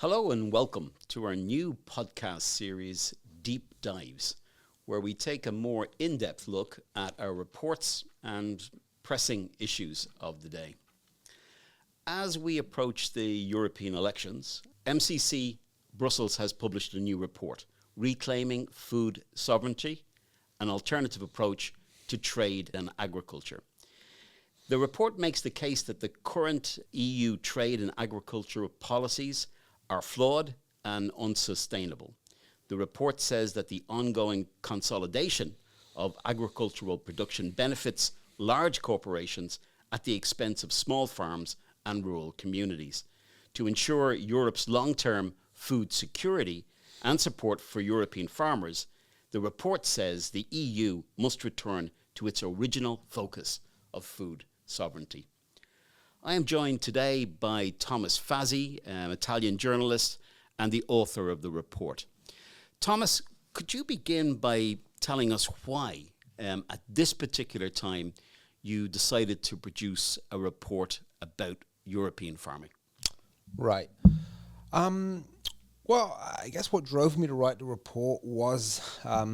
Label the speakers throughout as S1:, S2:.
S1: Hello and welcome to our new podcast series, Deep Dives, where we take a more in-depth look at our reports and pressing issues of the day. As we approach the European elections, MCC Brussels has published a new report, Reclaiming Food Sovereignty, an alternative approach to trade and agriculture. The report makes the case that the current EU trade and agricultural policies are flawed and unsustainable. The report says that the ongoing consolidation of agricultural production benefits large corporations at the expense of small farms and rural communities. To ensure Europe's long-term food security and support for European farmers, the report says the EU must return to its original focus of food sovereignty. I am joined today by Thomas Fazi, an Italian journalist and the author of the report. Thomas, could you begin by telling us why, at this particular time, you decided to produce a report about European farming?
S2: Right. Well, I guess what drove me to write the report was a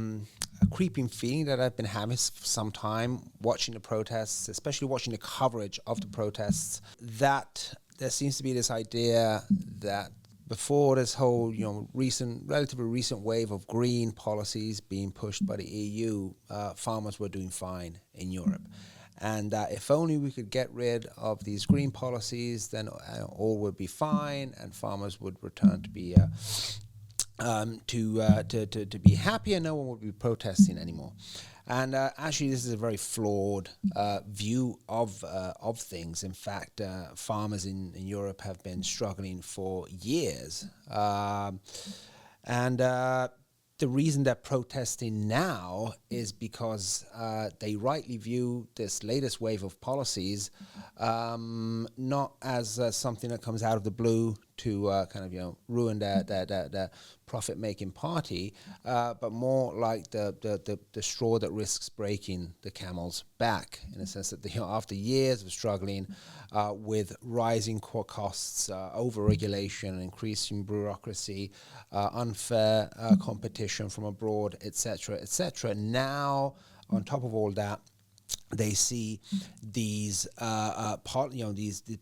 S2: creeping feeling that I've been having for some time watching the protests, especially watching the coverage of the protests, that there seems to be this idea that before this whole, relatively recent wave of green policies being pushed by the EU, farmers were doing fine in Europe. And if only we could get rid of these green policies, then all would be fine, and farmers would return to be to be happy, and no one would be protesting anymore. And actually, this is a very flawed view of things. In fact, farmers in Europe have been struggling for years, and the reason they're protesting now is because they rightly view this latest wave of policies not as something that comes out of the blue to ruin their profit-making party, but more like the straw that risks breaking the camel's back, in the sense that after years of struggling with rising core costs, over-regulation, increasing bureaucracy, unfair competition from abroad, etc., now, on top of all that, they see these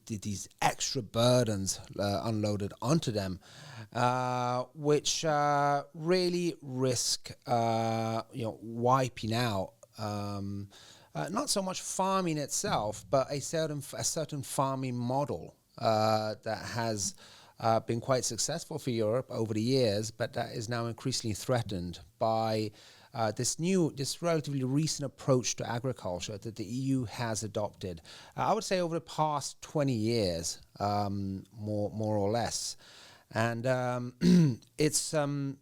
S2: these extra burdens unloaded onto them, which really risk wiping out not so much farming itself, but a certain farming model that has been quite successful for Europe over the years, but that is now increasingly threatened by this relatively recent approach to agriculture that the EU has adopted. I would say over the past 20 years, more or less, and it's an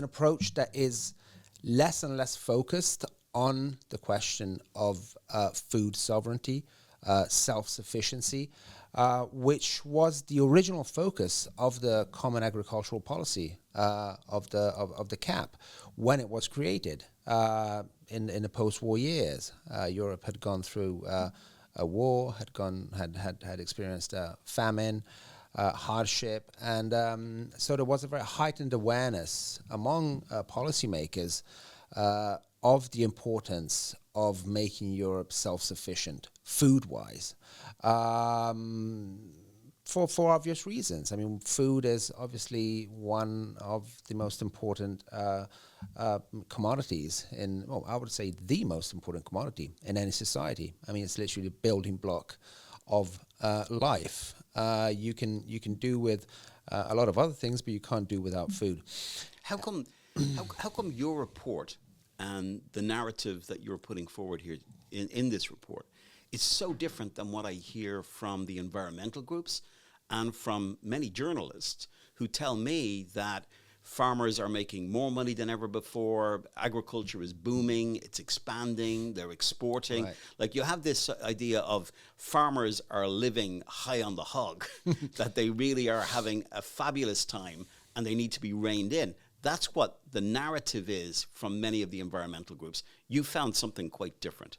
S2: approach that is less and less focused on the question of food sovereignty, self-sufficiency, which was the original focus of the Common Agricultural Policy of the CAP when it was created in the post-war years. Europe had gone through a war, had experienced famine, hardship, and so there was a very heightened awareness among policymakers of the importance of making Europe self-sufficient food-wise, for obvious reasons. I mean, food is obviously one of the most important commodities I would say the most important commodity in any society. I mean, it's literally the building block of life. You can do with a lot of other things, but you can't do without food.
S1: How come your report and the narrative that you're putting forward here in this report is so different than what I hear from the environmental groups and from many journalists who tell me that farmers are making more money than ever before, agriculture is booming, it's expanding, they're exporting.
S2: Right.
S1: Like, you have this idea of farmers are living high on the hog, that they really are having a fabulous time and they need to be reined in. That's what the narrative is from many of the environmental groups. You found something quite different.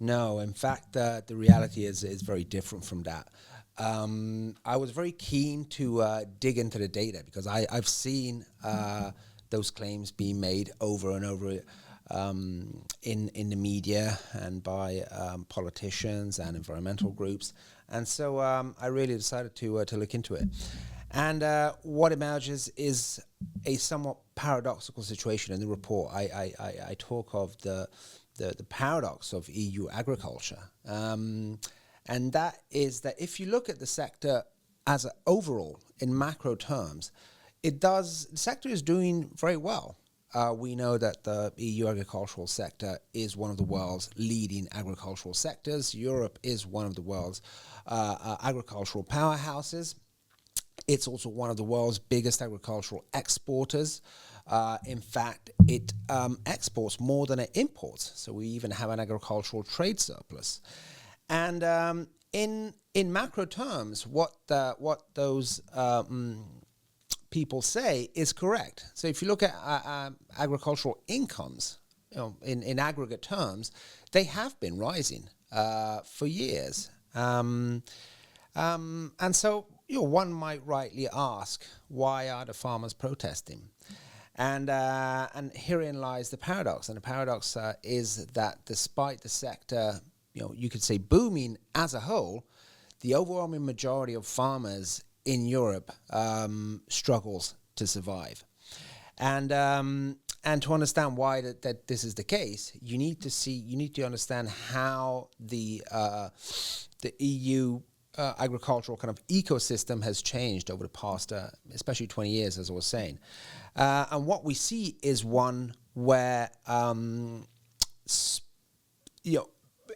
S2: No, in fact, the reality is very different from that. I was very keen to dig into the data because I've seen those claims being made over and over in the media and by politicians and environmental groups, and so I really decided to look into it. And what emerges is a somewhat paradoxical situation in the report. I talk of the paradox of EU agriculture. And that is that if you look at the sector as overall in macro terms, the sector is doing very well. We know that the EU agricultural sector is one of the world's leading agricultural sectors. Europe is one of the world's agricultural powerhouses. It's also one of the world's biggest agricultural exporters. In fact, it exports more than it imports. So we even have an agricultural trade surplus. And in macro terms, what those people say is correct. So if you look at agricultural incomes, in aggregate terms, they have been rising for years. And so one might rightly ask, why are the farmers protesting? And herein lies the paradox. And the paradox is that despite the sector, you could say booming as a whole, the overwhelming majority of farmers in Europe struggles to survive. And to understand why that this is the case, you need to understand how the EU agricultural kind of ecosystem has changed over the past, especially 20 years, as I was saying. And what we see is one where,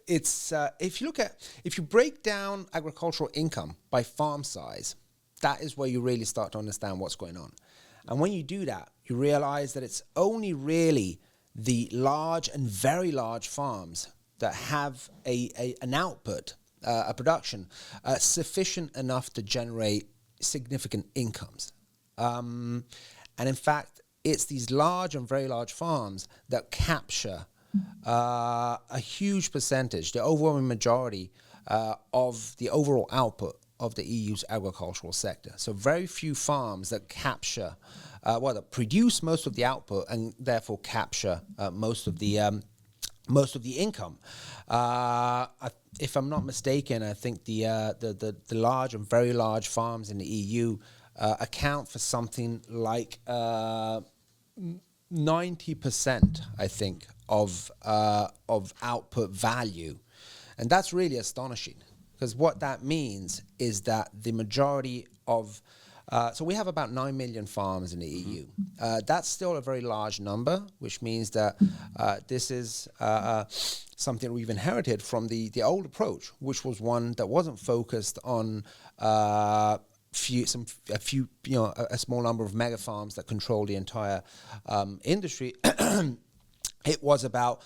S2: it's if you break down agricultural income by farm size, that is where you really start to understand what's going on. And when you do that, you realize that it's only really the large and very large farms that have an output, a production, sufficient enough to generate significant incomes. And in fact, it's these large and very large farms that capture a huge percentage, the overwhelming majority of the overall output of the EU's agricultural sector. So very few farms that capture, that produce most of the output and therefore capture most of the income. If I'm not mistaken, I think the large and very large farms in the EU account for something like 90%, I think, of output value, and that's really astonishing. Because what that means is that the majority of, so we have about 9 million farms in the EU. That's still a very large number, which means that this is something we've inherited from the old approach, which was one that wasn't focused on a small number of mega farms that control the entire industry. It was about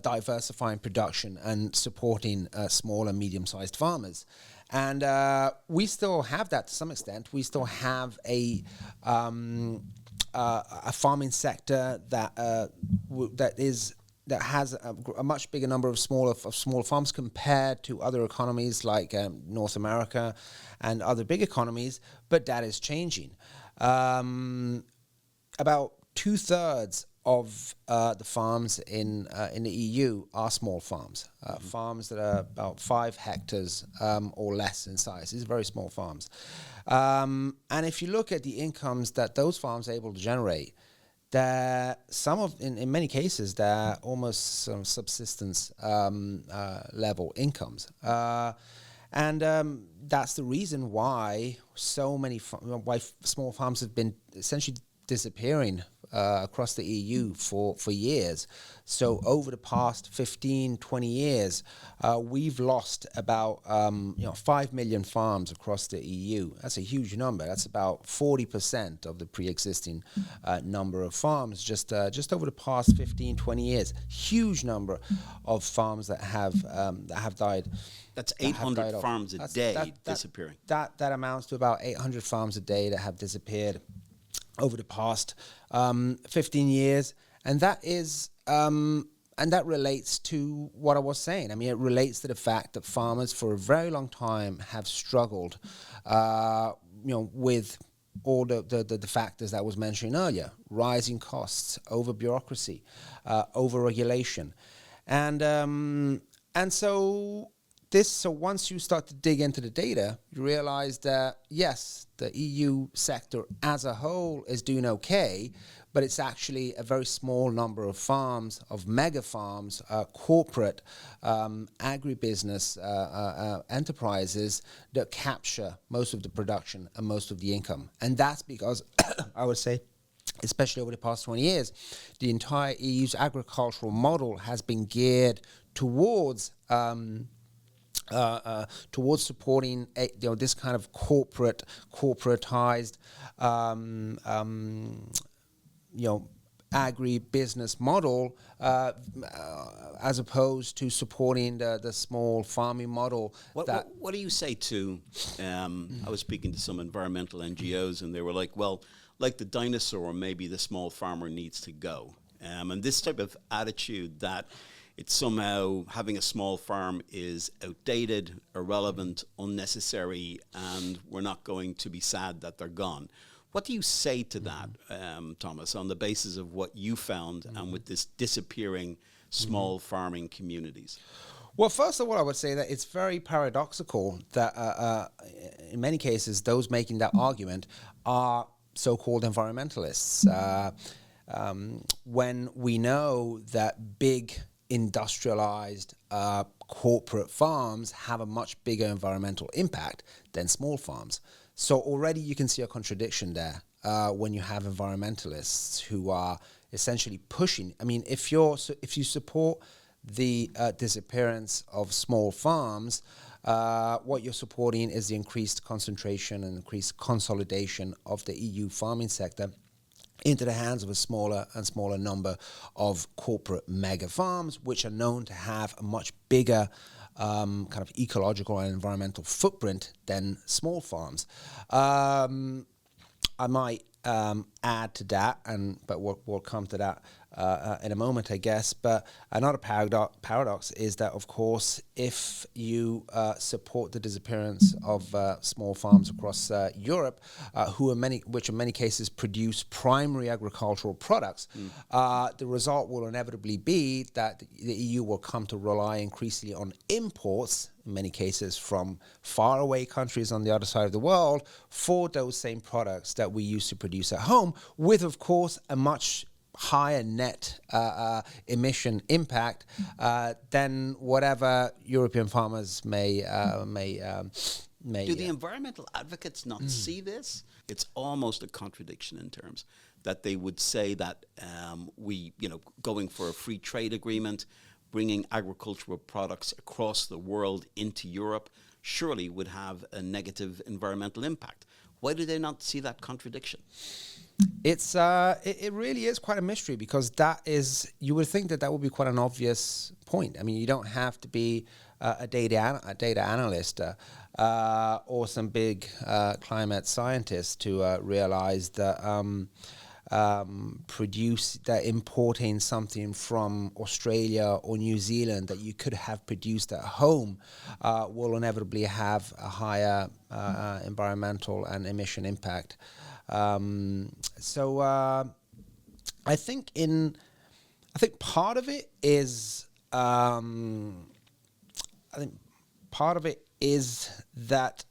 S2: diversifying production and supporting small and medium-sized farmers. And we still have that to some extent. We still have a farming sector that has a much bigger number of smaller farms compared to other economies like North America and other big economies, but that is changing. About 2/3 of the farms in the EU are small farms, farms that are about 5 hectares or less in size. These are very small farms. And if you look at the incomes that those farms are able to generate, in many cases, they're almost some subsistence level incomes. And that's the reason why why small farms have been essentially disappearing across the EU for years. So over the past 15, 20 years, we've lost about 5 million farms across the EU. That's a huge number. That's about 40% of the pre-existing number of farms just over the past 15, 20 years. Huge number of farms that have died.
S1: That's 800 farms a day disappearing.
S2: That amounts to about 800 farms a day that have disappeared over the past 15 years. And that is and that relates to what I was saying. I mean, it relates to the fact that farmers for a very long time have struggled, with all the factors that I was mentioning earlier: rising costs, over bureaucracy, over regulation, and so once you start to dig into the data, you realize that yes, the EU sector as a whole is doing okay, but it's actually a very small number of farms, of mega farms, corporate agribusiness enterprises that capture most of the production and most of the income. And that's because, I would say, especially over the past 20 years, the entire EU's agricultural model has been geared towards supporting this kind of corporatized agri-business model as opposed to supporting the small farming model.
S1: What do you say to, I was speaking to some environmental NGOs and they were like, well, like the dinosaur, maybe the small farmer needs to go. And this type of attitude that it's somehow having a small farm is outdated, irrelevant, unnecessary, and we're not going to be sad that they're gone. What do you say to that, Thomas, on the basis of what you found and with this disappearing small farming communities?
S2: Well, first of all, I would say that it's very paradoxical that in many cases, those making that argument are so-called environmentalists. When we know that big industrialized corporate farms have a much bigger environmental impact than small farms. So already you can see a contradiction there when you have environmentalists who are essentially pushing. I mean, if you support the disappearance of small farms, what you're supporting is the increased concentration and increased consolidation of the EU farming sector into the hands of a smaller and smaller number of corporate mega farms, which are known to have a much bigger kind of ecological and environmental footprint than small farms. I might add to that, but we'll come to that in a moment, I guess. But another paradox is that, of course, if you support the disappearance of small farms across Europe, which in many cases produce primary agricultural products, the result will inevitably be that the EU will come to rely increasingly on imports, in many cases from faraway countries on the other side of the world, for those same products that we used to produce at home, with, of course, a much higher net emission impact than whatever European farmers may.
S1: Do the environmental advocates not see this? It's almost a contradiction in terms that they would say that going for a free trade agreement, bringing agricultural products across the world into Europe, surely would have a negative environmental impact. Why do they not see that contradiction?
S2: It really is quite a mystery, because you would think that would be quite an obvious point. I mean, you don't have to be a data analyst or some big climate scientist to realize that importing something from Australia or New Zealand that you could have produced at home will inevitably have a higher environmental and emission impact. So I think part of it is that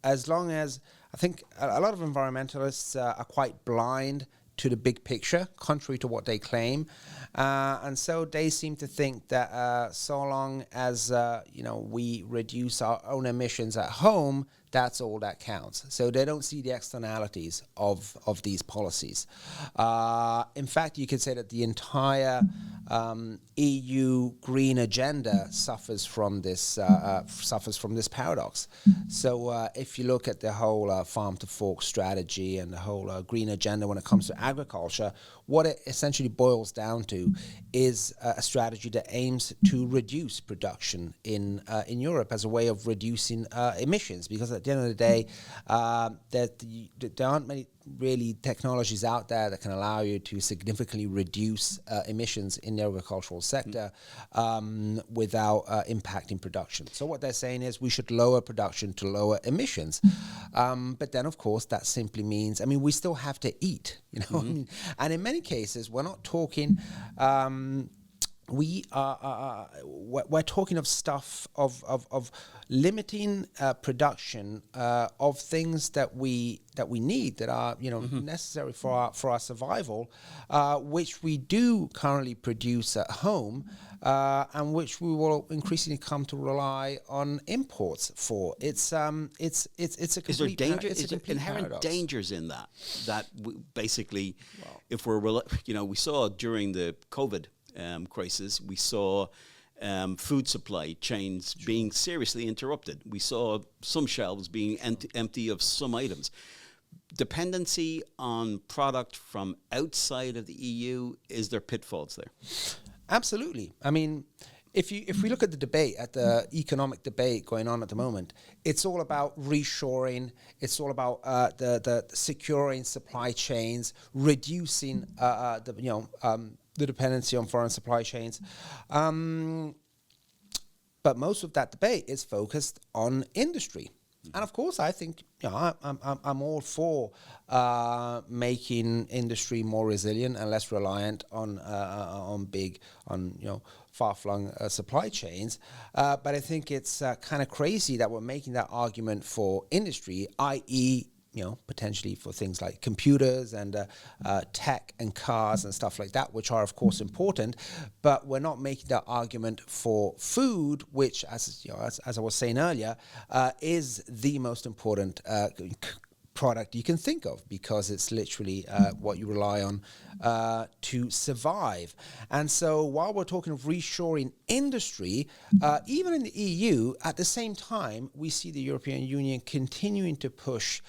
S2: as long as I think a lot of environmentalists are quite blind to the big picture, contrary to what they claim, and so they seem to think that so long as we reduce our own emissions at home, that's all that counts. So they don't see the externalities of these policies. In fact, you could say that the entire EU green agenda suffers from this paradox. So if you look at the whole farm to fork strategy and the whole green agenda when it comes to agriculture, what it essentially boils down to is a strategy that aims to reduce production in Europe as a way of reducing emissions. Because at the end of the day, there aren't many really technologies out there that can allow you to significantly reduce emissions in the agricultural sector without impacting production. So what they're saying is we should lower production to lower emissions. But then, of course, that simply means, I mean, we still have to eat, you know. I mean, and in many cases, we're not talking. We're talking of stuff of limiting production of things that we need, that are necessary for our survival, which we do currently produce at home, and which we will increasingly come to rely on imports for. It's a complete.
S1: Is there danger?
S2: It's a
S1: is there
S2: complete
S1: inherent
S2: paradox.
S1: dangers in that? Basically, if we're we saw during the COVID crisis, we saw food supply chains being seriously interrupted. We saw some shelves being empty of some items. Dependency on product from outside of the EU, is there pitfalls there?
S2: Absolutely. I mean, if we look at the debate, at the economic debate going on at the moment, it's all about reshoring. It's all about the securing supply chains, reducing the dependency on foreign supply chains. But most of that debate is focused on industry. And of course, I think I'm all for making industry more resilient and less reliant on far-flung supply chains. But I think it's kind of crazy that we're making that argument for industry, i.e., potentially for things like computers and tech and cars and stuff like that, which are of course important, but we're not making that argument for food, which, as I was saying earlier, is the most important product you can think of, because it's literally what you rely on to survive. And so while we're talking of reshoring industry, even in the EU, at the same time, we see the European Union continuing to push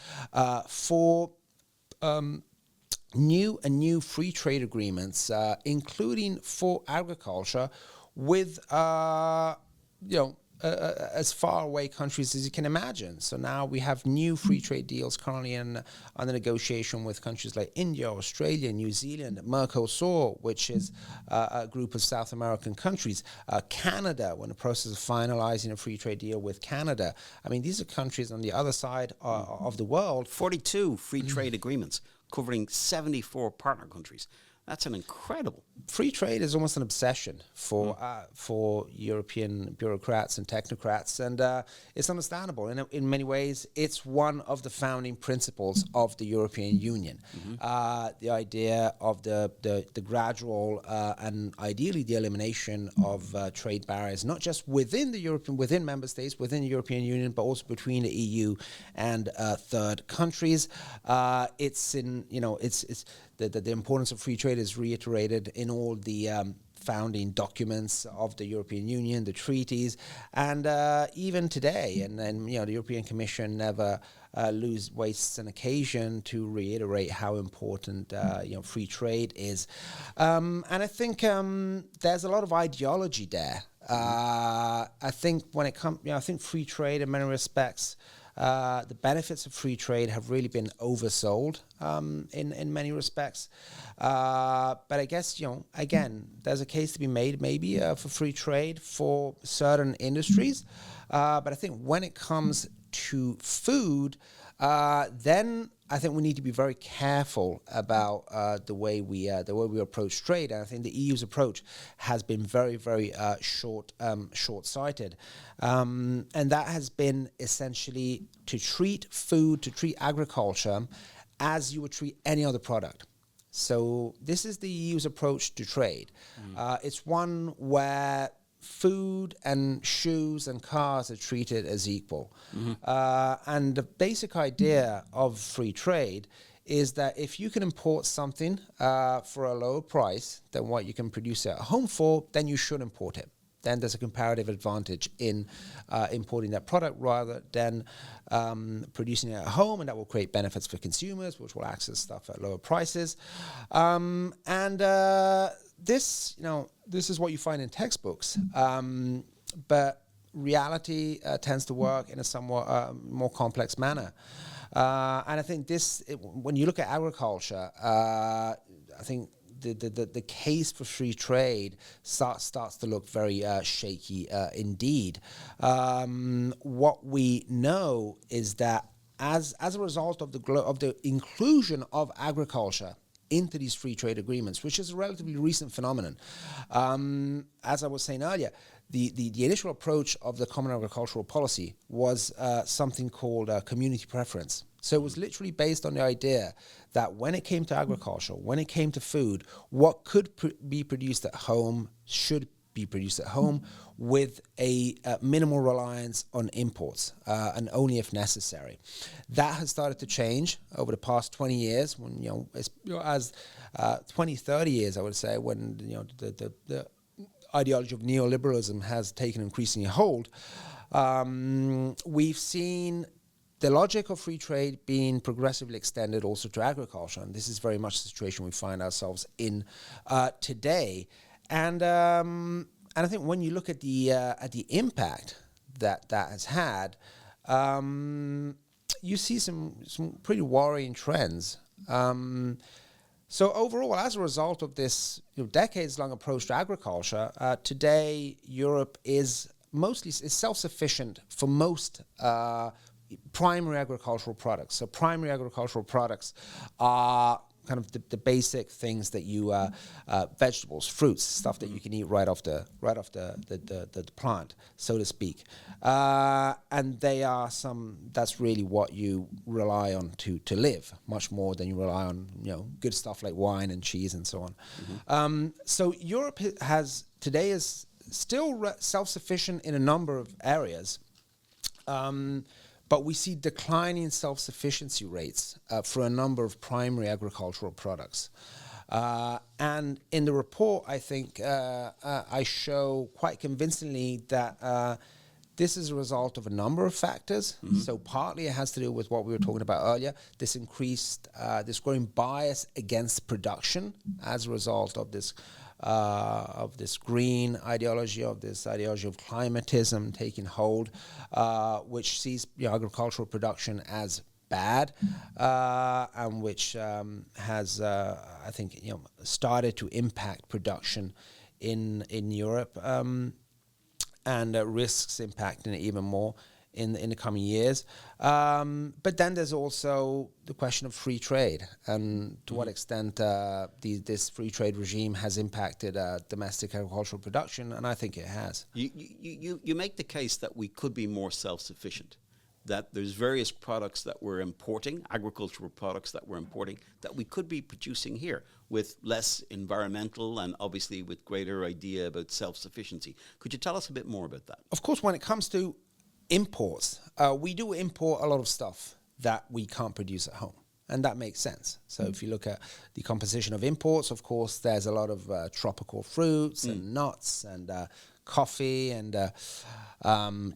S2: for new free trade agreements, including for agriculture, with as far away countries as you can imagine. So now we have new free trade deals currently under negotiation with countries like India, Australia, New Zealand, Mercosur, which is a group of South American countries. Canada, we're in the process of finalizing a free trade deal with Canada. I mean, these are countries on the other side of the world.
S1: 42 free trade agreements covering 74 partner countries. That's an incredible.
S2: Free trade is almost an obsession for European bureaucrats and technocrats, and it's understandable. In many ways, it's one of the founding principles of the European Union. The idea of the gradual and ideally the elimination of trade barriers, not just within member states, within the European Union, but also between the EU and third countries. The importance of free trade is reiterated in all the founding documents of the European Union, the treaties, and even today. And the European Commission never wastes an occasion to reiterate how important free trade is. And I think there's a lot of ideology there. I think when it comes, I think free trade in many respects. The benefits of free trade have really been oversold in many respects. But I guess, again, there's a case to be made maybe for free trade for certain industries. But I think when it comes to food, then I think we need to be very careful about the way we approach trade. And I think the EU's approach has been very, very short-sighted. And that has been essentially to treat agriculture as you would treat any other product. So this is the EU's approach to trade. It's one where food and shoes and cars are treated as equal. And the basic idea of free trade is that if you can import something for a lower price than what you can produce at home for, then you should import it. then there's a comparative advantage in importing that product rather than producing it at home, and that will create benefits for consumers, which will access stuff at lower prices. This is what you find in textbooks, but reality tends to work in a somewhat more complex manner. And I think when you look at agriculture, I think the case for free trade starts to look very shaky indeed. What we know is that as a result of the inclusion of agriculture into these free trade agreements, which is a relatively recent phenomenon, as I was saying earlier, the initial approach of the Common Agricultural Policy was something called community preference. So it was literally based on the idea that when it came to agriculture, when it came to food, what could be produced at home should be produced at home with a minimal reliance on imports, and only if necessary. That has started to change over the past 20 years, when 20, 30 years, I would say, when the ideology of neoliberalism has taken increasingly hold. We've seen the logic of free trade being progressively extended also to agriculture, and this is very much the situation we find ourselves in today. And I think when you look at the impact that has had, you see some pretty worrying trends. So overall, as a result of this decades-long approach to agriculture, today Europe is self-sufficient for most primary agricultural products. So primary agricultural products are kind of the basic things that you vegetables, fruits, stuff that you can eat right off the plant, so to speak. And that's really what you rely on to live, much more than you rely on good stuff like wine and cheese and so on. Mm-hmm. So Europe today is still self-sufficient in a number of areas. But we see declining self-sufficiency rates for a number of primary agricultural products. And in the report, I think I show quite convincingly that this is a result of a number of factors. Mm-hmm. So partly it has to do with what we were talking about earlier, this growing bias against production as a result of this green ideology, of this ideology of climatism taking hold, which sees agricultural production as bad, and which has, I think, started to impact production in Europe, and risks impacting it even more in the coming years. But then there's also the question of free trade, and to what extent this free trade regime has impacted domestic agricultural production, and I think it has.
S1: You make the case that we could be more self-sufficient, that there's various products that we're importing, agricultural products that we're importing, that we could be producing here with less environmental and obviously with greater idea about self-sufficiency. Could you tell us a bit more about that?
S2: Of course, when it comes to imports, we do import a lot of stuff that we can't produce at home, and that makes sense. So if you look at the composition of imports, of course, there's a lot of tropical fruits and nuts and coffee and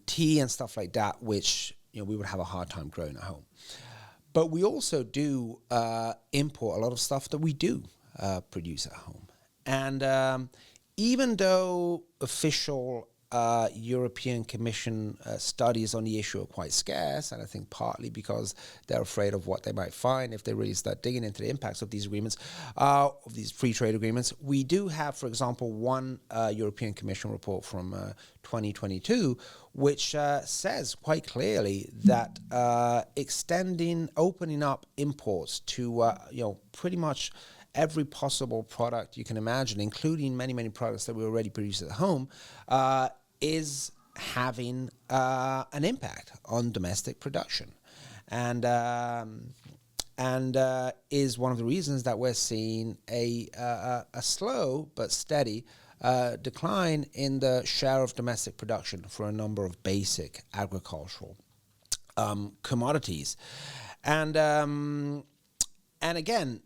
S2: tea and stuff like that, which we would have a hard time growing at home. But we also do import a lot of stuff that we do produce at home. And even though official European Commission studies on the issue are quite scarce, and I think partly because they're afraid of what they might find if they really start digging into the impacts of these agreements, of these free trade agreements. We do have, for example, one European Commission report from 2022, which says quite clearly that opening up imports to pretty much every possible product you can imagine, including many, many products that we already produce at home, is having an impact on domestic production, and is one of the reasons that we're seeing a slow but steady decline in the share of domestic production for a number of basic agricultural commodities, and again,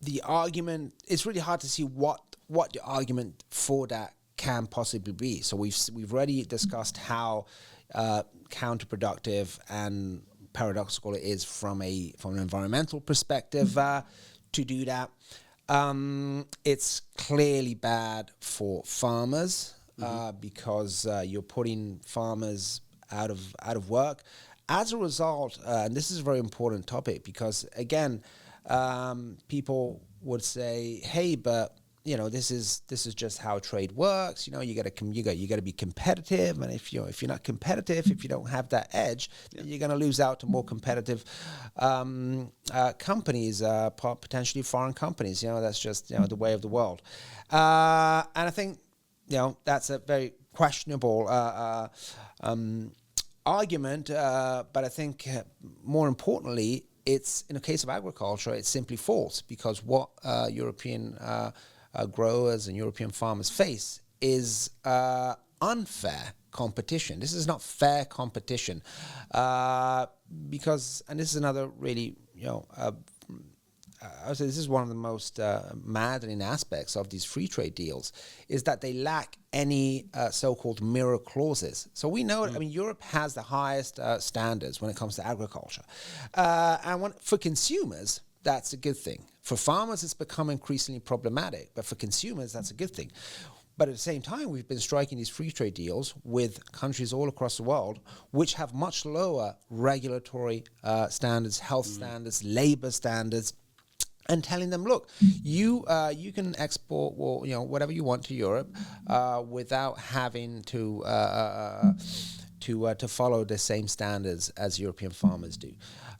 S2: the argument, it's really hard to see what the argument for that can possibly be. So we've already discussed how counterproductive and paradoxical it is from an environmental perspective to do that. It's clearly bad for farmers because you're putting farmers out of work. As a result, and this is a very important topic because again, people would say, "Hey, but this is just how trade works. You got to be competitive, and if you're not competitive, if you don't have that edge, then you're going to lose out to more competitive companies, potentially foreign companies. That's just the way of the world." And I think that's a very questionable argument, but I think more importantly, it's in the case of agriculture, it's simply false because what European growers and European farmers face is unfair competition. This is not fair competition because, and this is another really, I would say this is one of the most maddening aspects of these free trade deals is that they lack any so-called mirror clauses. So we know, Europe has the highest standards when it comes to agriculture. And for consumers, that's a good thing. For farmers, it's become increasingly problematic, but for consumers, that's a good thing. But at the same time, we've been striking these free trade deals with countries all across the world, which have much lower regulatory standards, health standards, labor standards, and telling them, look, you can export whatever you want to Europe without having to follow the same standards as European farmers do.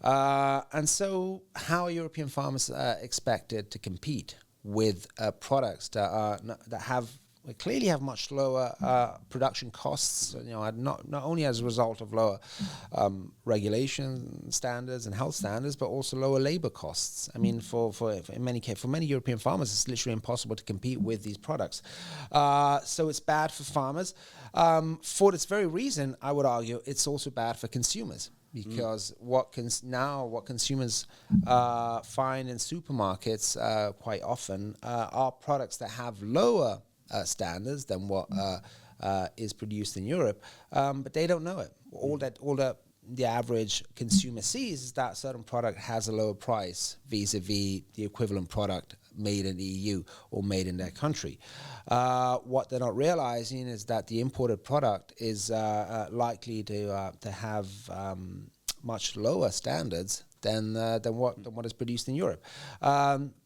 S2: And so how are European farmers expected to compete with products that clearly have much lower production costs, not only as a result of lower regulation standards and health standards, but also lower labor costs. I mean, for many European farmers, it's literally impossible to compete with these products. So it's bad for farmers. For this very reason, I would argue it's also bad for consumers. Because what consumers find in supermarkets quite often are products that have lower standards than what is produced in Europe, but they don't know it. All that the average consumer sees is that certain product has a lower price vis-a-vis the equivalent product made in the EU or made in their country. What they're not realizing is that the imported product is likely to have much lower standards than what is produced in Europe.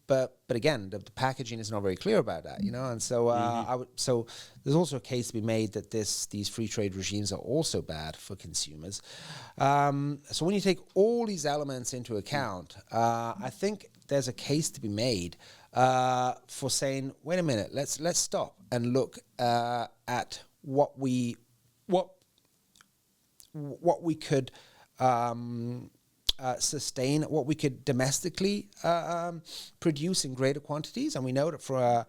S2: But again, the packaging is not very clear about that, and so so there's also a case to be made that these free trade regimes are also bad for consumers. So when you take all these elements into account, I think there's a case to be made for saying, wait a minute, let's stop and look at what we could sustain, what we could domestically produce in greater quantities. And we know that for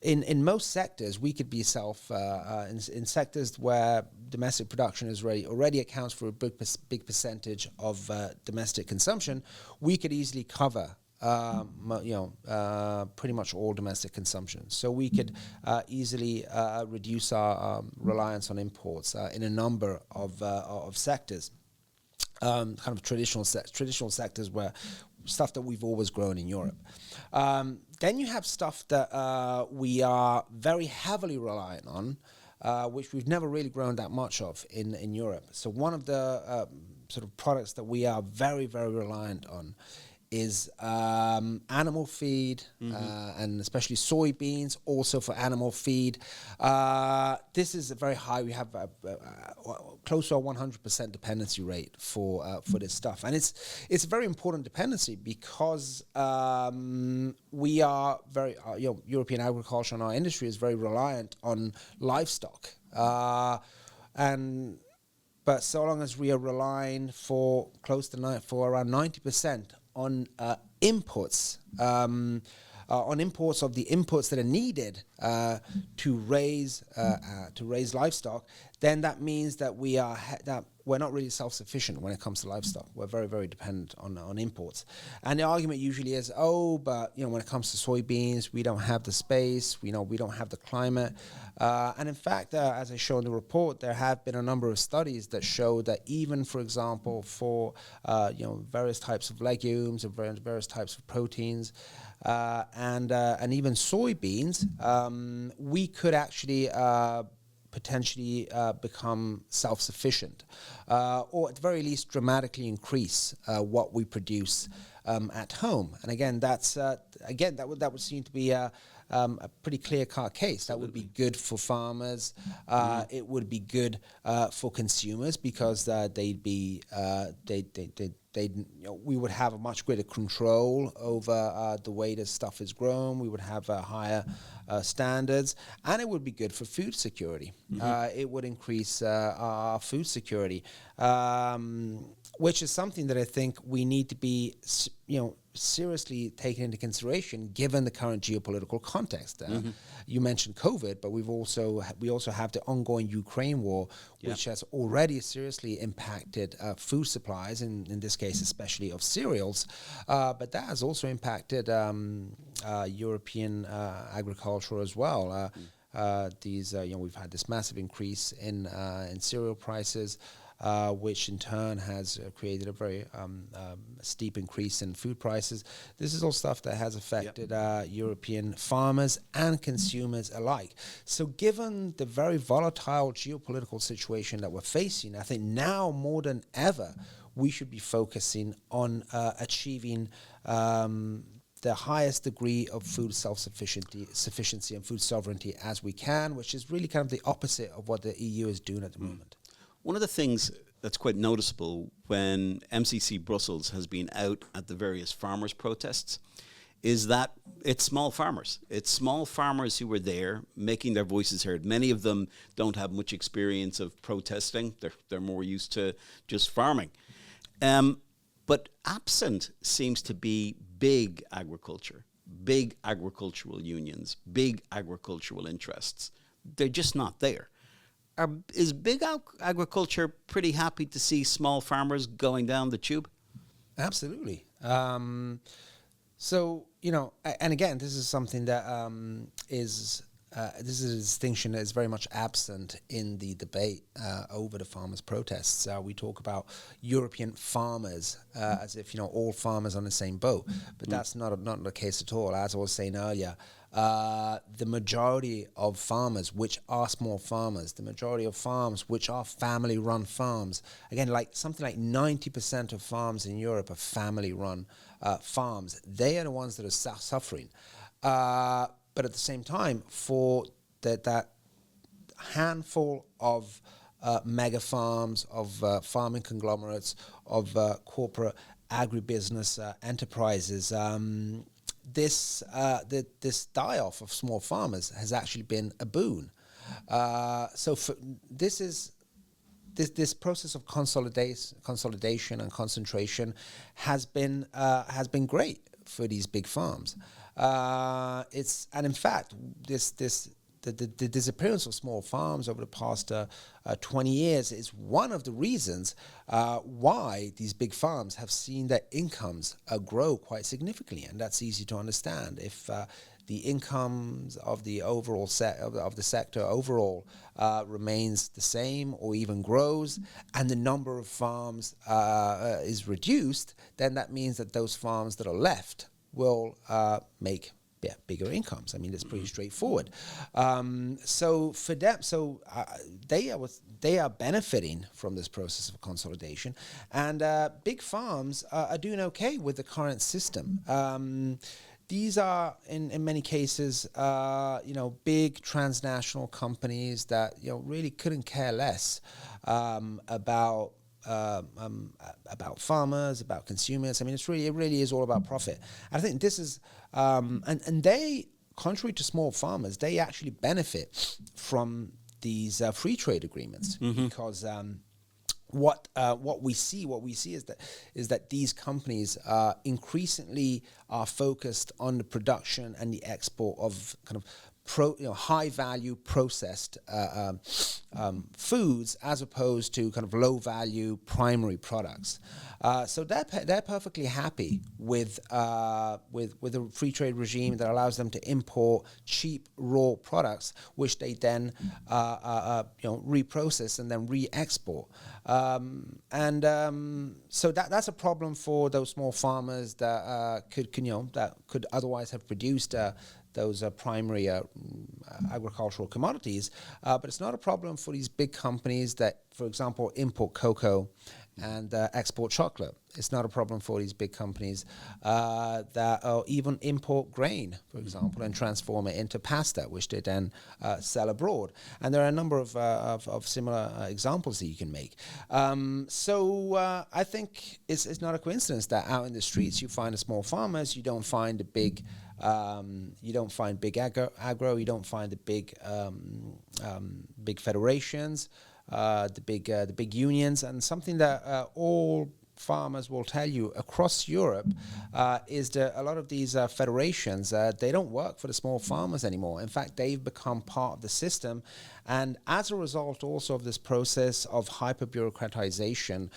S2: in most sectors we could be in sectors where domestic production is already accounts for a big percentage of domestic consumption, we could easily cover pretty much all domestic consumption. So we could easily reduce our reliance on imports in a number of sectors. Kind of traditional sectors where stuff that we've always grown in Europe. Then you have stuff that we are very heavily reliant on, which we've never really grown that much of in Europe. So one of the sort of products that we are very, very reliant on is animal feed, and especially soybeans, also for animal feed. This is a very high. We have close to a 100% dependency rate for this stuff, and it's a very important dependency because we are very European agriculture and our industry is very reliant on livestock, but so long as we are relying for around 90% on imports of the inputs that are needed to raise livestock, then that means that we are that we're not really self-sufficient when it comes to livestock. We're very, very dependent on imports. And the argument usually is, but when it comes to soybeans, we don't have the space, we don't have the climate. And in fact, as I show in the report, there have been a number of studies that show that even, for example, for various types of legumes and various types of proteins, and even soybeans, we could actually potentially become self-sufficient, or at the very least dramatically increase what we produce at home. And again, that would seem to be a pretty clear-cut case. That would be good for farmers. It would be good for consumers because we would have a much greater control over the way this stuff is grown. We would have higher standards, and it would be good for food security. It would increase our food security, which is something that I think we need to be, seriously taken into consideration given the current geopolitical context. You mentioned COVID, but we also have the ongoing Ukraine war, which has already seriously impacted food supplies, in this case especially of cereals, but that has also impacted European agriculture as well. We've had this massive increase in cereal prices, which in turn has created a very steep increase in food prices. This is all stuff that has affected European farmers and consumers alike. So given the very volatile geopolitical situation that we're facing, I think now more than ever, we should be focusing on achieving the highest degree of food sufficiency and food sovereignty as we can, which is really kind of the opposite of what the EU is doing at the moment.
S1: One of the things that's quite noticeable when MCC Brussels has been out at the various farmers' protests is that it's small farmers. It's small farmers who are there making their voices heard. Many of them don't have much experience of protesting. They're more used to just farming. But absent seems to be big agriculture, big agricultural unions, big agricultural interests. They're just not there. Is big agriculture pretty happy to see small farmers going down the tube?
S2: Absolutely. So, and again, this is something that this is a distinction that is very much absent in the debate over the farmers' protests. We talk about European farmers as if, all farmers are on the same boat, but that's not the case at all. As I was saying earlier, the majority of farmers, which are small farmers, the majority of farms, which are family-run farms, again, something like 90% of farms in Europe are family-run farms. They are the ones that are suffering. But at the same time, for that handful of mega farms, of farming conglomerates, of corporate agribusiness enterprises, this die-off of small farmers has actually been a boon. So this process of consolidation and concentration has been great for these big farms. And in fact, the disappearance of small farms over the past 20 years is one of the reasons why these big farms have seen their incomes grow quite significantly, and that's easy to understand. If the incomes of the overall of the sector overall remains the same or even grows, and the number of farms is reduced, then that means that those farms that are left will make bigger incomes. I mean, it's pretty straightforward. So for them, they are benefiting from this process of consolidation, and big farms are doing okay with the current system. These are, in many cases, big transnational companies that really couldn't care less about farmers, about consumers. I mean, it really is all about profit. And I think this is, and they, contrary to small farmers, they actually benefit from these free trade agreements, because what we see is that these companies increasingly are focused on the production and the export of kind of high value processed foods as opposed to kind of low value primary products. So they're perfectly happy with a free trade regime that allows them to import cheap raw products, which they then reprocess and then re-export. So that's a problem for those small farmers that could otherwise have produced those primary agricultural commodities, but it's not a problem for these big companies that, for example, import cocoa and export chocolate. It's not a problem for these big companies that even import grain, for example, and transform it into pasta, which they then sell abroad. And there are a number of similar examples that you can make. So I think it's not a coincidence that out in the streets you find the small farmers. You don't find the big. You don't find big agro. You don't find the big federations. The big unions, and something that all farmers will tell you across Europe is that a lot of these federations, they don't work for the small farmers anymore. In fact, they've become part of the system, and as a result also of this process of hyper-bureaucratization,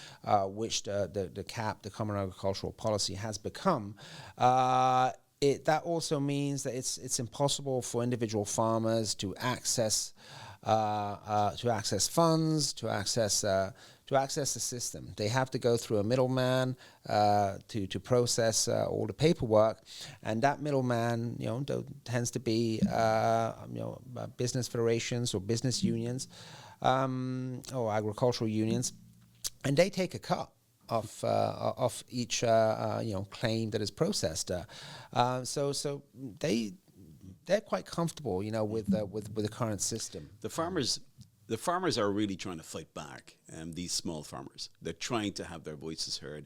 S2: which the CAP, the Common Agricultural Policy, has become, that also means that it's impossible for individual farmers to access funds, to access the system. They have to go through a middleman to process all the paperwork, and that middleman, tends to be business federations or business unions or agricultural unions, and they take a cut of each claim that is processed. So they're quite comfortable, with the current system.
S1: The farmers are really trying to fight back. These small farmers, they're trying to have their voices heard.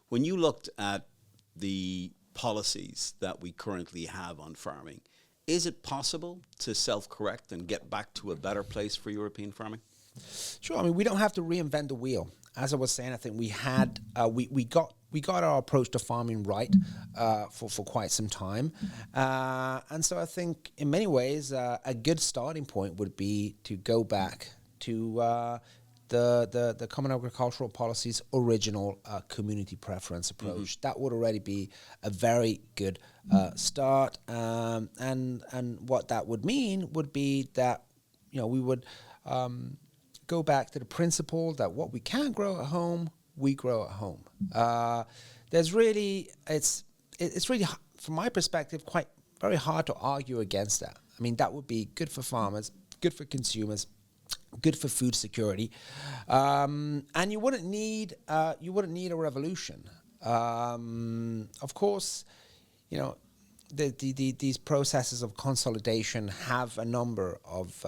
S1: When you looked at the policies that we currently have on farming, is it possible to self-correct and get back to a better place for European farming?
S2: Sure. I mean, we don't have to reinvent the wheel. As I was saying, I think we had we got our approach to farming right for quite some time, and so I think in many ways a good starting point would be to go back to the Common Agricultural Policy's original community preference approach. Mm-hmm. That would already be a very good start, and what that would mean would be that we would go back to the principle that what we can't grow at home, we grow at home. It's really, from my perspective, very hard to argue against that. I mean, that would be good for farmers, good for consumers, good for food security, and you wouldn't need a revolution. Of course, these processes of consolidation have a number of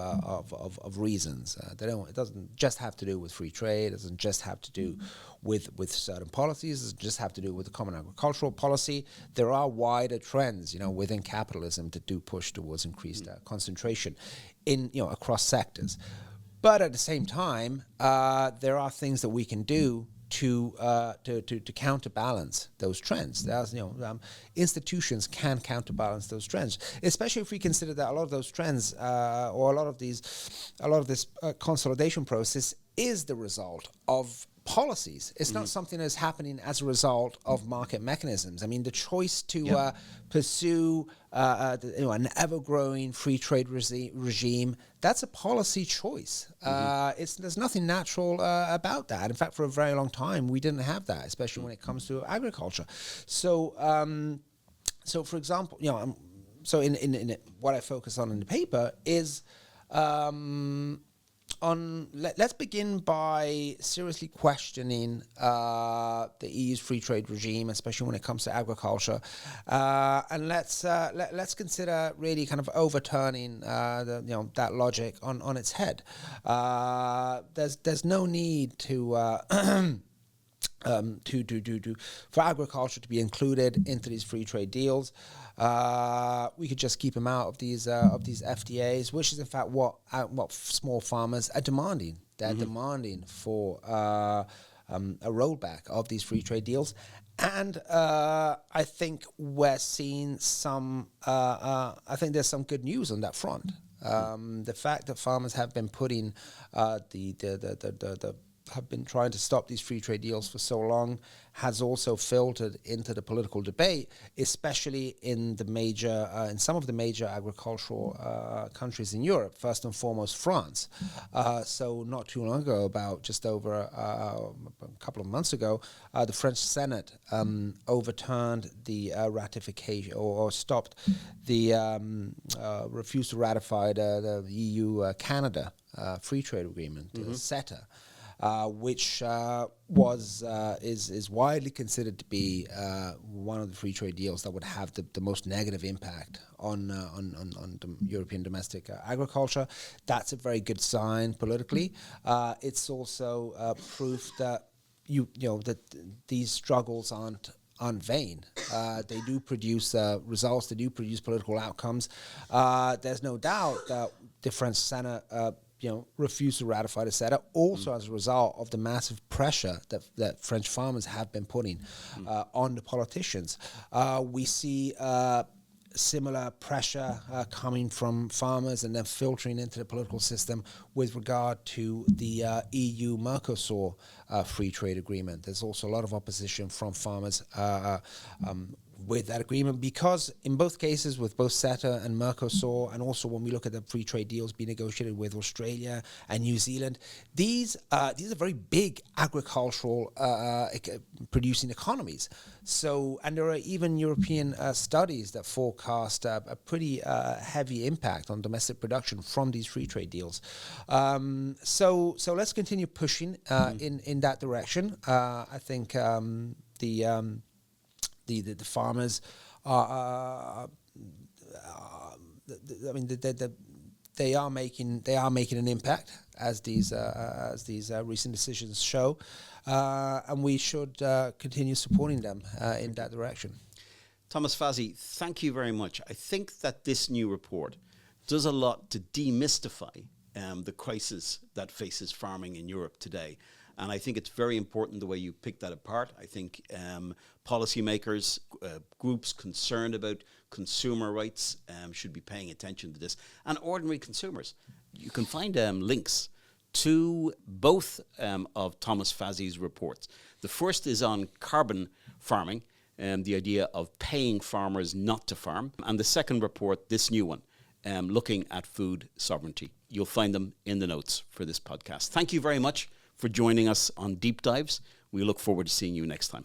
S2: reasons. It doesn't just have to do with free trade. It doesn't just have to do with certain policies. It doesn't just have to do with the Common Agricultural Policy. There are wider trends, within capitalism that do push towards increased concentration across sectors. But at the same time, there are things that we can do to counterbalance those trends. Institutions can counterbalance those trends, especially if we consider that a lot of those trends or a lot of this consolidation process is the result of policies. It's not something that's happening as a result of market mechanisms. I mean, the choice to pursue an ever-growing free trade regime, that's a policy choice. There's nothing natural about that. In fact, for a very long time, we didn't have that, especially when it comes to agriculture. So for example, so in what I focus on in the paper is let's begin by seriously questioning the EU's free trade regime, especially when it comes to agriculture, and let's consider really kind of overturning that logic on its head. There's no need for agriculture to be included into these free trade deals. We could just keep them out of these FTAs, which is in fact what small farmers are demanding. They're demanding for a rollback of these free trade deals. And I think we're seeing some. I think there's some good news on that front. The fact that farmers have been putting have been trying to stop these free trade deals for so long has also filtered into the political debate, especially in some of the major agricultural countries in Europe, first and foremost France. So not too long ago, about just over a couple of months ago, the French Senate overturned the ratification or stopped the refused to ratify the EU-Canada free trade agreement, CETA. Which is widely considered to be one of the free trade deals that would have the most negative impact on European domestic agriculture. That's a very good sign politically. It's also proof that that these struggles aren't vain. They do produce results. They do produce political outcomes. There's no doubt that the French Senate refused to ratify the CETA, also as a result of the massive pressure that French farmers have been putting on the politicians. We see similar pressure coming from farmers and then filtering into the political system with regard to the EU-Mercosur free trade agreement. There's also a lot of opposition from farmers with that agreement, because in both cases, with both CETA and Mercosur, and also when we look at the free trade deals being negotiated with Australia and New Zealand, these are very big agricultural producing economies. So, and there are even European studies that forecast a pretty heavy impact on domestic production from these free trade deals. So let's continue pushing in that direction. I think the farmers are. They are making an impact, as these recent decisions show, and we should continue supporting them in that direction.
S1: Thomas Fazi, thank you very much. I think that this new report does a lot to demystify the crisis that faces farming in Europe today. And I think it's very important the way you pick that apart. I think policymakers, groups concerned about consumer rights should be paying attention to this. And ordinary consumers. You can find links to both of Thomas Fazi's reports. The first is on carbon farming, the idea of paying farmers not to farm. And the second report, this new one, looking at food sovereignty. You'll find them in the notes for this podcast. Thank you very much for joining us on Deep Dives. We look forward to seeing you next time.